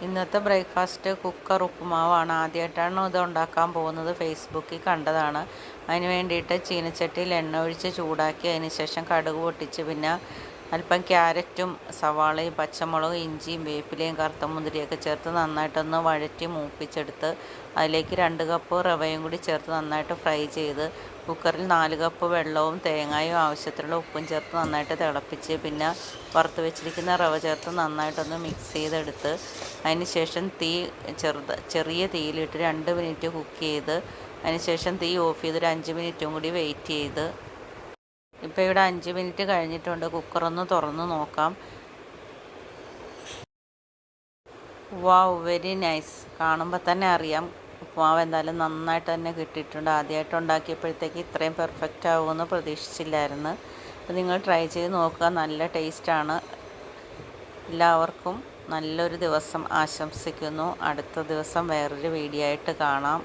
ഇന്നത്തെ breakfast cooker ഉപ്പുമാവാണ്. ആദ്യമായിട്ടാണ് ഇത് ഉണ്ടാക്കാൻ പോകുന്നത്. ഫേസ്ബുക്കിൽ കണ്ടതാണ്. അതിന് വേണ്ടിയിട്ട് ചീനച്ചട്ടിയിൽ എണ്ണ ഒഴിച്ച് ചൂടാക്കി അതിന് ശേഷം കടുക് പൊട്ടിച്ച് പിന്നെ അല്പം ക്യാരറ്റും സവാളയും പച്ചമുളകും ഇഞ്ചിയും വേപ്പിലയും കറുത്ത മുന്തിരിയൊക്കെ ചേർത്ത് നന്നായിട്ടൊന്ന് വഴറ്റി മൂപ്പിച്ചെടുത്ത് അതിലേക്ക് 2 കപ്പ് റവയും കൂടി ചേർത്ത് നന്നായിട്ട് ഫ്രൈ ചെയ്ത് കുക്കറിൽ 4 കപ്പ് വെള്ളവും തേങ്ങയും ആവശ്യത്തിനുള്ള ഉപ്പും ചേർത്ത് നന്നായിട്ട് തിളപ്പിച്ച് പിന്നെ വറുത്ത് വെച്ചിരിക്കുന്ന റവ ചേർത്ത് നന്നായിട്ടൊന്ന് മിക്സ് ചെയ്തെടുത്ത് അതിന് ശേഷം തീ ചെറിയ തീയിലിട്ട് 2 മിനിറ്റ് കുക്ക് ചെയ്ത് അതിന് ശേഷം തീ ഓഫ് ചെയ്ത് ഒരു 5 മിനിറ്റും കൂടി വെയിറ്റ് ചെയ്ത് ഇപ്പോൾ ഇവിടെ 5 മിനിറ്റ് കഴിഞ്ഞിട്ടുണ്ട്. കുക്കറൊന്ന് തുറന്ന് നോക്കാം. വാവ്, വെരി നൈസ്. കാണുമ്പോൾ തന്നെ അറിയാം ഉപ്പുമാവ് എന്തായാലും നന്നായിട്ട് തന്നെ കിട്ടിയിട്ടുണ്ട്. ആദ്യമായിട്ട് ഉണ്ടാക്കിയപ്പോഴത്തേക്ക് ഇത്രയും പെർഫെക്റ്റ് ആവുമെന്ന് പ്രതീക്ഷിച്ചില്ലായിരുന്നു. അപ്പോൾ നിങ്ങൾ ട്രൈ ചെയ്ത് നോക്കുക. നല്ല ടേസ്റ്റാണ്. എല്ലാവർക്കും നല്ലൊരു ദിവസം ആശംസിക്കുന്നു. അടുത്ത ദിവസം വേറൊരു വീഡിയോ ആയിട്ട് കാണാം.